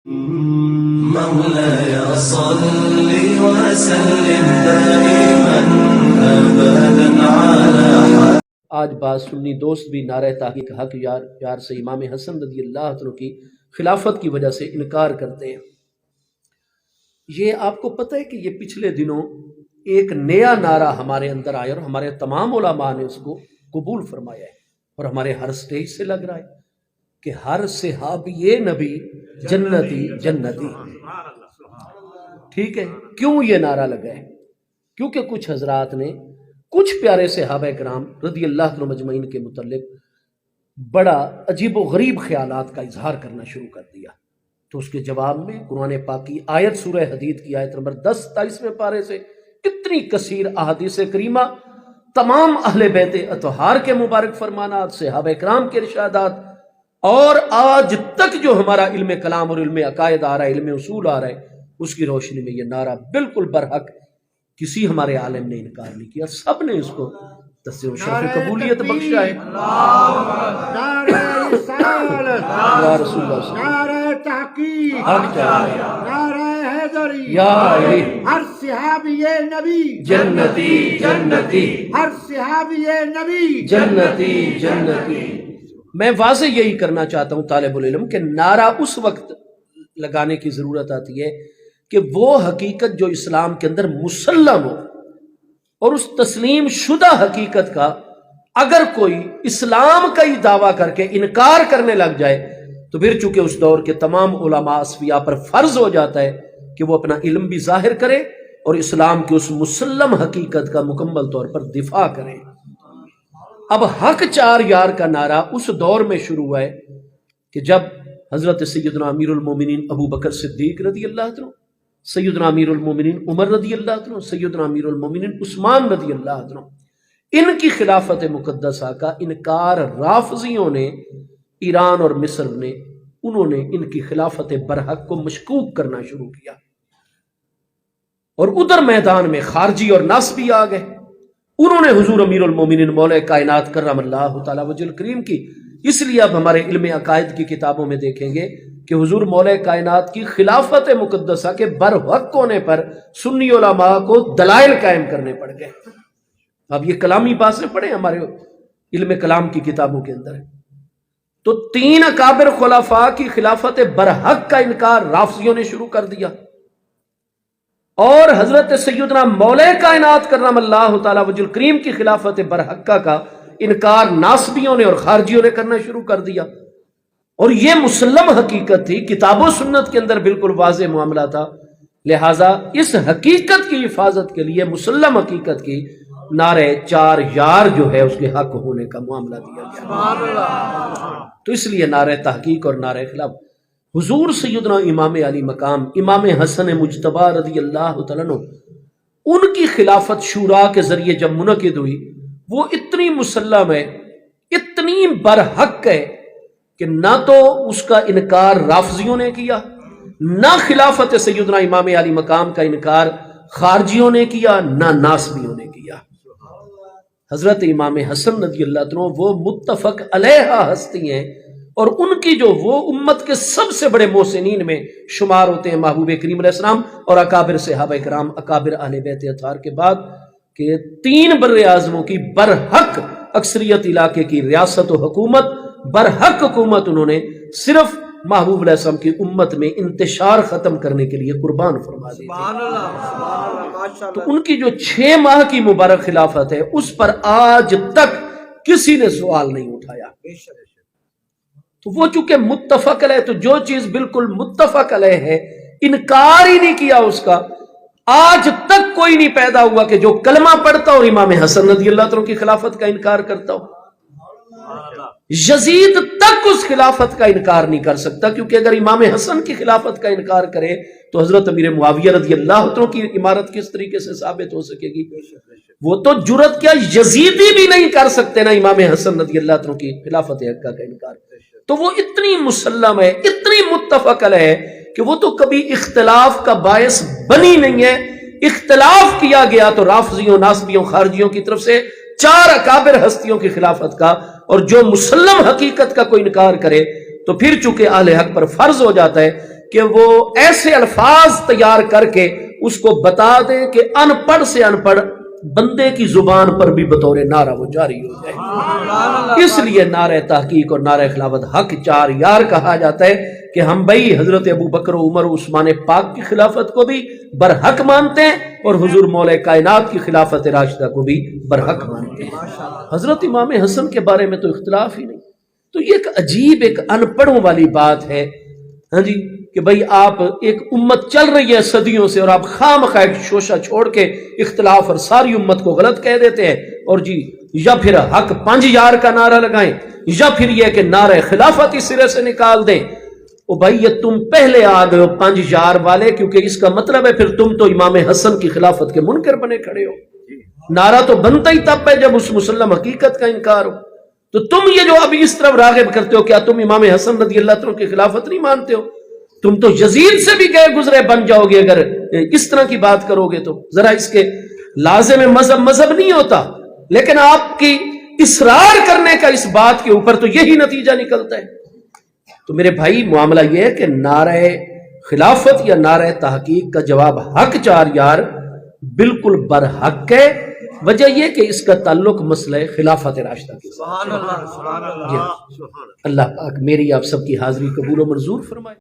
مولاي صل وسلم دائما ابدا على آج بعض سنی دوست بھی نعرہ تحقیق حق یار سے امام حسن رضی اللہ عنہ کی خلافت کی وجہ سے انکار کرتے ہیں۔ یہ آپ کو پتہ ہے کہ یہ پچھلے دنوں ایک نیا نعرہ ہمارے اندر آیا اور ہمارے تمام علماء نے اس کو قبول فرمایا ہے، اور ہمارے ہر سٹیج سے لگ رہا ہے کہ ہر صحابی نبی جنتی جنتی۔ ٹھیک ہے، کیوں یہ نعرہ لگا ہے؟ کیونکہ کچھ حضرات نے کچھ پیارے صحابہ کرام رضی اللہ عنہ مجمعین کے متعلق بڑا عجیب و غریب خیالات کا اظہار کرنا شروع کر دیا، تو اس کے جواب میں قرآن پاک کی آیت سورہ حدید کی آیت نمبر 10 27ویں پارے سے اتنی کثیر احادیث کریمہ، تمام اہل بیت اطہار کے مبارک فرمانات، صحابہ کرام کے ارشادات، اور آج تک جو ہمارا علم کلام اور علم عقائد آ رہا ہے، علم اصول آ رہا ہے، اس کی روشنی میں یہ نعرہ بالکل برحق، کسی ہمارے عالم نے انکار نہیں کیا، سب نے اس کو تصدیق و شرف قبولیت بخشا ہے۔ نعرہ رسالت، یا رسول اللہ صلی اللہ علیہ وسلم، نعرہ تحقیق، حق چاہیے، نعرہ حیدری، یا علی، ہر صحابی نبی جنتی جنتی، ہر صحابی نبی جنتی جنتی۔ میں واضح یہی کرنا چاہتا ہوں طالب العلم کہ نعرہ اس وقت لگانے کی ضرورت آتی ہے کہ وہ حقیقت جو اسلام کے اندر مسلم ہو، اور اس تسلیم شدہ حقیقت کا اگر کوئی اسلام کا ہی دعویٰ کر کے انکار کرنے لگ جائے تو پھر چونکہ اس دور کے تمام علماء اصفیاء پر فرض ہو جاتا ہے کہ وہ اپنا علم بھی ظاہر کرے اور اسلام کی اس مسلم حقیقت کا مکمل طور پر دفاع کرے۔ اب حق چار یار کا نعرہ اس دور میں شروع ہوا ہے کہ جب حضرت سیدنا امیر المومنین ابو بکر صدیق رضی اللہ عنہ، سیدنا امیر المومنین عمر رضی اللہ عنہ، سیدنا امیر المومنین عثمان رضی اللہ عنہ، ان کی خلافت مقدسہ کا انکار رافضیوں نے، ایران اور مصر نے، انہوں نے ان کی خلافت برحق کو مشکوک کرنا شروع کیا، اور ادھر میدان میں خارجی اور ناصبی آ گئے۔ انہوں نے حضور امیر المومنین مولا کائنات کرم اللہ تعالی وجہ الکریم کی، اس لیے اب ہمارے علم عقائد کی کتابوں میں دیکھیں گے کہ حضور مولا کائنات کی خلافت مقدسہ کے برحق ہونے پر سنی علماء کو دلائل قائم کرنے پڑ گئے۔ اب یہ کلامی باتیں پڑھیں ہمارے علم کلام کی کتابوں کے اندر، تو 3 اکابر خلفاء کی خلافت برحق کا انکار رافضیوں نے شروع کر دیا، اور حضرت سیدنا مولا کائنات کرم اللہ تعالی وجہ الکریم کی خلافت برحقہ کا انکار ناصبیوں نے اور خارجیوں نے کرنا شروع کر دیا۔ اور یہ مسلم حقیقت تھی، کتاب و سنت کے اندر بالکل واضح معاملہ تھا، لہٰذا اس حقیقت کی حفاظت کے لیے مسلم حقیقت کی نعرہ چار یار جو ہے اس کے حق ہونے کا معاملہ دیا گیا۔ تو اس لیے نعرہ تحقیق اور نعرہ خلاف حضور سیدنا امام علی مقام امام حسن مجتبی رضی اللہ تعالیٰ عنہ، ان کی خلافت شورا کے ذریعے جب منعقد ہوئی، وہ اتنی مسلم ہے، اتنی برحق ہے کہ نہ تو اس کا انکار رافضیوں نے کیا، نہ خلافت سیدنا امام علی مقام کا انکار خارجیوں نے کیا، نہ ناصبیوں نے کیا۔ حضرت امام حسن رضی اللہ عنہ وہ متفق علیہ ہستی ہیں، اور ان کی جو وہ امت کے سب سے بڑے محسنین میں شمار ہوتے ہیں، محبوب کریم علیہ السلام اور اکابر صحابہ کرام، اکابر اہل بیت اطہار کے بعد، کہ 3 بر اعظموں کی برحق اکثریت علاقے کی ریاست و حکومت، برحق حکومت انہوں نے صرف محبوب علیہ السلام کی امت میں انتشار ختم کرنے کے لیے قربان فرما دی تھی۔ تو ان کی جو 6 ماہ کی مبارک خلافت ہے، اس پر آج تک کسی نے سوال نہیں اٹھایا۔ تو وہ چونکہ متفق علیہ، تو جو چیز بالکل متفق علیہ ہے انکار ہی نہیں کیا اس کا۔ آج تک کوئی نہیں پیدا ہوا کہ جو کلمہ پڑھتا اور امام حسن رضی اللہ عنہ کی خلافت کا انکار کرتا ہو۔ یزید تک اس خلافت کا انکار نہیں کر سکتا، کیونکہ اگر امام حسن کی خلافت کا انکار کرے تو حضرت امیر معاویہ رضی اللہ عنہ کی امارت کس طریقے سے ثابت ہو سکے گی؟ وہ تو جرت کیا یزیدی بھی نہیں کر سکتے نا امام حسن رضی اللہ عنہ کی خلافت حقہ کا انکار۔ تو وہ اتنی مسلم ہے، اتنی متفق علیہ ہے کہ وہ تو کبھی اختلاف کا باعث بنی نہیں ہے۔ اختلاف کیا گیا تو رافضیوں، ناصبیوں، خارجیوں کی طرف سے 4 اکابر ہستیوں کی خلافت کا، اور جو مسلم حقیقت کا کوئی انکار کرے تو پھر چونکہ اہل حق پر فرض ہو جاتا ہے کہ وہ ایسے الفاظ تیار کر کے اس کو بتا دیں کہ ان پڑھ سے ان پڑھ بندے کی زبان پر بھی بطور نعرہ وہ جاری ہو جائے. اس لیے نعرہ تحقیق اور نعرہ خلافت حق چار یار کہا جاتا ہے کہ ہم بھائی حضرت ابو بکر و عمر و عثمان پاک کی خلافت کو بھی برحق مانتے ہیں اور حضور مولا کائنات کی خلافت راشدہ کو بھی برحق مانتے ہیں. حضرت امام حسن کے بارے میں تو اختلاف ہی نہیں. تو یہ ایک عجیب ایک ان پڑھوں والی بات ہے ہاں جی کہ بھئی آپ ایک امت چل رہی ہے صدیوں سے اور آپ خواہ ایک شوشہ چھوڑ کے اختلاف اور ساری امت کو غلط کہہ دیتے ہیں اور جی یا پھر حق 5 یار کا نعرہ لگائیں یا پھر یہ کہ نعرہ خلافت اس سرے سے نکال دیں. او بھائی یہ تم پہلے آ گئے ہو 5 یار والے، کیونکہ اس کا مطلب ہے پھر تم تو امام حسن کی خلافت کے منکر بنے کھڑے ہو. نعرہ تو بنتا ہی تب ہے جب اس مسلم حقیقت کا انکار ہو. تو تم یہ جو ابھی اس طرف راغب کرتے ہو، کیا تم امام حسن رضی اللہ عنہ کی خلافت نہیں مانتے ہو؟ تم تو یزید سے بھی گئے گزرے بن جاؤ گے اگر اس طرح کی بات کرو گے. تو ذرا اس کے لازم مذہب نہیں ہوتا، لیکن آپ کی اصرار کرنے کا اس بات کے اوپر تو یہی نتیجہ نکلتا ہے. تو میرے بھائی معاملہ یہ ہے کہ نعرہ خلافت یا نعرہ تحقیق کا جواب حق چار یار بالکل برحق ہے. وجہ یہ کہ اس کا تعلق مسئلہ خلافت راشدہ کے ساتھ. اللہ پاک میری آپ سب کی حاضری قبول و منظور فرمائے.